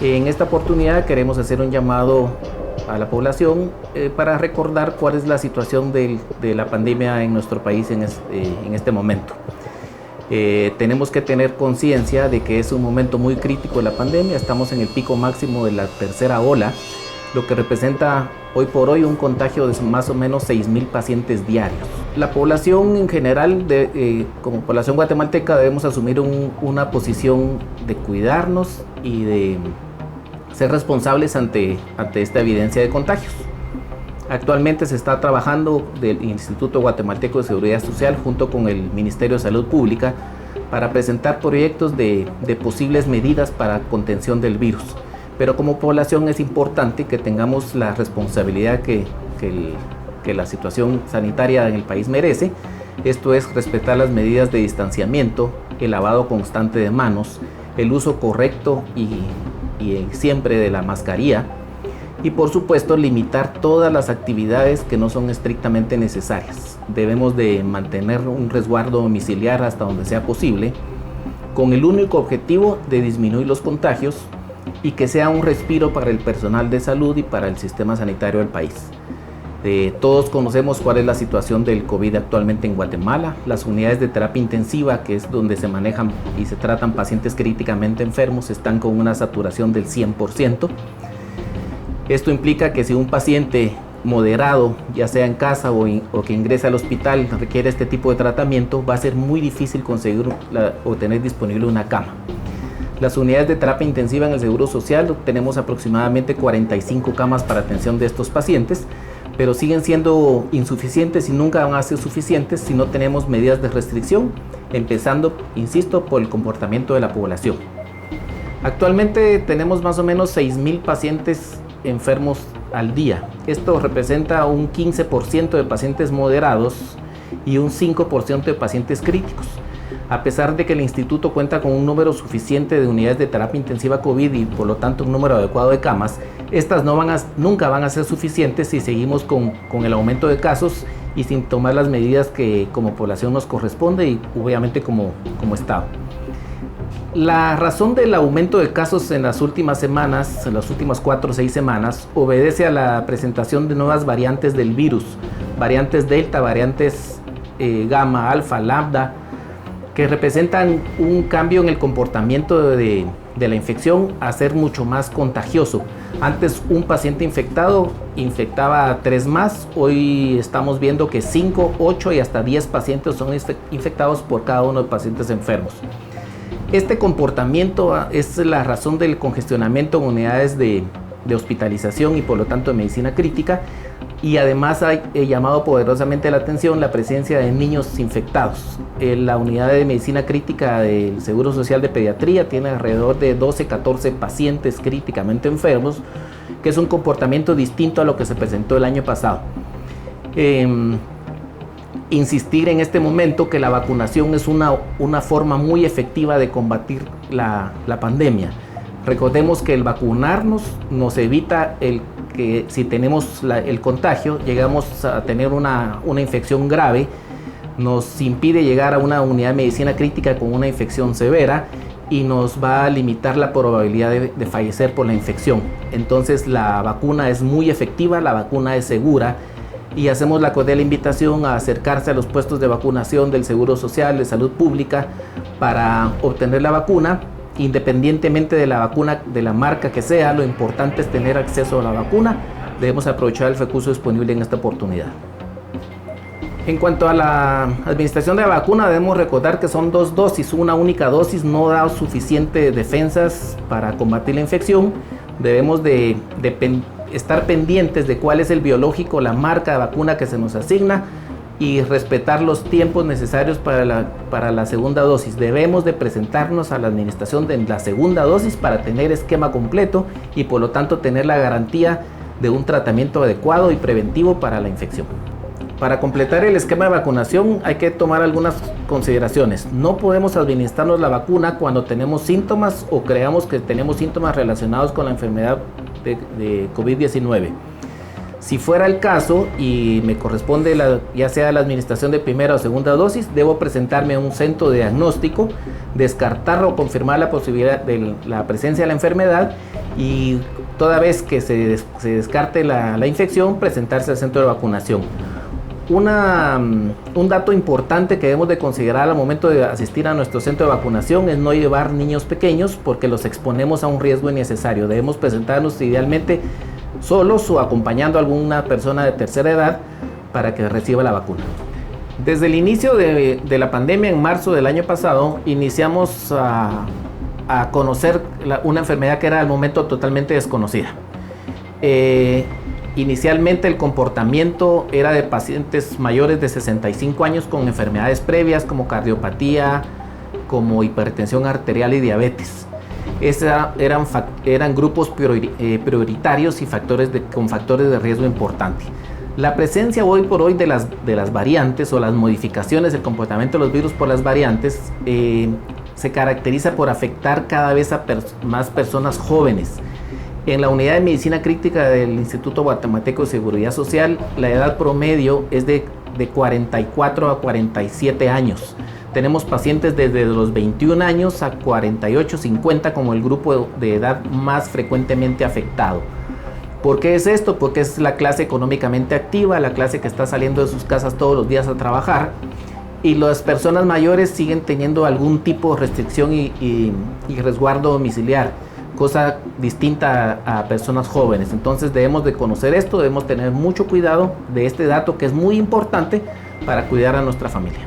En esta oportunidad queremos hacer un llamado a la población para recordar cuál es la situación de la pandemia en nuestro país en este momento. Tenemos que tener conciencia de que es un momento muy crítico de la pandemia. Estamos en el pico máximo de la tercera ola, lo que representa hoy por hoy un contagio de más o menos 6,000 pacientes diarios. La población en general, como población guatemalteca, debemos asumir una posición de cuidarnos y de ser responsables ante esta evidencia de contagios. Actualmente se está trabajando del Instituto Guatemalteco de Seguridad Social junto con el Ministerio de Salud Pública para presentar proyectos de posibles medidas para contención del virus. Pero como población es importante que tengamos la responsabilidad que la situación sanitaria en el país merece. Esto es respetar las medidas de distanciamiento, el lavado constante de manos, el uso correcto y siempre de la mascarilla y por supuesto limitar todas las actividades que no son estrictamente necesarias. Debemos de mantener un resguardo domiciliar hasta donde sea posible con el único objetivo de disminuir los contagios y que sea un respiro para el personal de salud y para el sistema sanitario del país. Todos conocemos cuál es la situación del COVID actualmente en Guatemala. Las unidades de terapia intensiva, que es donde se manejan y se tratan pacientes críticamente enfermos, están con una saturación del 100%. Esto implica que si un paciente moderado, ya sea en casa o que ingresa al hospital, requiere este tipo de tratamiento, va a ser muy difícil conseguir o tener disponible una cama. Las unidades de terapia intensiva en el Seguro Social tenemos aproximadamente 45 camas para atención de estos pacientes, pero siguen siendo insuficientes y nunca van a ser suficientes si no tenemos medidas de restricción, empezando, insisto, por el comportamiento de la población. Actualmente tenemos más o menos 6,000 pacientes enfermos al día. Esto representa un 15% de pacientes moderados y un 5% de pacientes críticos. A pesar de que el instituto cuenta con un número suficiente de unidades de terapia intensiva COVID y por lo tanto un número adecuado de camas, estas nunca van a ser suficientes si seguimos con el aumento de casos y sin tomar las medidas que como población nos corresponde y obviamente como Estado. La razón del aumento de casos en las últimas semanas, en las últimas 4 o 6 semanas, obedece a la presentación de nuevas variantes del virus, variantes Delta, variantes Gamma, Alfa, Lambda, que representan un cambio en el comportamiento de la infección a ser mucho más contagioso. Antes un paciente infectado infectaba a 3 más, hoy estamos viendo que 5, 8 y hasta 10 pacientes son infectados por cada uno de pacientes enfermos. Este comportamiento es la razón del congestionamiento en unidades de hospitalización y por lo tanto de medicina crítica, y además ha llamado poderosamente la atención la presencia de niños infectados. La unidad de medicina crítica del Seguro Social de Pediatría tiene alrededor de 12-14 pacientes críticamente enfermos, que es un comportamiento distinto a lo que se presentó el año pasado. Insistir en este momento que la vacunación es una forma muy efectiva de combatir la pandemia. Recordemos que el vacunarnos nos evita que si tenemos el contagio, llegamos a tener una infección grave, nos impide llegar a una unidad de medicina crítica con una infección severa y nos va a limitar la probabilidad de fallecer por la infección. Entonces la vacuna es muy efectiva, la vacuna es segura y hacemos la cordial invitación a acercarse a los puestos de vacunación del Seguro Social, de Salud Pública, para obtener la vacuna. Independientemente de la vacuna, de la marca que sea, lo importante es tener acceso a la vacuna. Debemos aprovechar el recurso disponible en esta oportunidad. En cuanto a la administración de la vacuna, debemos recordar que son 2 dosis. Una única dosis no da suficientes defensas para combatir la infección. Debemos de estar pendientes de cuál es el biológico, la marca de vacuna que se nos asigna y respetar los tiempos necesarios para la segunda dosis. Debemos de presentarnos a la administración de la segunda dosis para tener esquema completo y por lo tanto tener la garantía de un tratamiento adecuado y preventivo para la infección. Para completar el esquema de vacunación hay que tomar algunas consideraciones. No podemos administrarnos la vacuna cuando tenemos síntomas o creamos que tenemos síntomas relacionados con la enfermedad de COVID-19. Si fuera el caso y me corresponde ya sea la administración de primera o segunda dosis, debo presentarme a un centro de diagnóstico, descartar o confirmar la posibilidad de la presencia de la enfermedad y toda vez que se descarte la infección, presentarse al centro de vacunación. Un dato importante que debemos de considerar al momento de asistir a nuestro centro de vacunación es no llevar niños pequeños porque los exponemos a un riesgo innecesario. Debemos presentarnos idealmente solos o acompañando a alguna persona de tercera edad para que reciba la vacuna. Desde el inicio de la pandemia, en marzo del año pasado, iniciamos a conocer una enfermedad que era al momento totalmente desconocida. Inicialmente el comportamiento era de pacientes mayores de 65 años con enfermedades previas como cardiopatía, como hipertensión arterial y diabetes. Eran grupos prioritarios y con factores de riesgo importante. La presencia hoy por hoy de las variantes o las modificaciones del comportamiento de los virus por las variantes se caracteriza por afectar cada vez a más personas jóvenes. En la unidad de medicina crítica del Instituto Guatemalteco de Seguridad Social, la edad promedio es de 44 a 47 años. Tenemos pacientes desde los 21 años a 48, 50 como el grupo de edad más frecuentemente afectado. ¿Por qué es esto? Porque es la clase económicamente activa, la clase que está saliendo de sus casas todos los días a trabajar, y las personas mayores siguen teniendo algún tipo de restricción y resguardo domiciliar, cosa distinta a personas jóvenes. Entonces debemos de conocer esto, debemos tener mucho cuidado de este dato que es muy importante para cuidar a nuestra familia.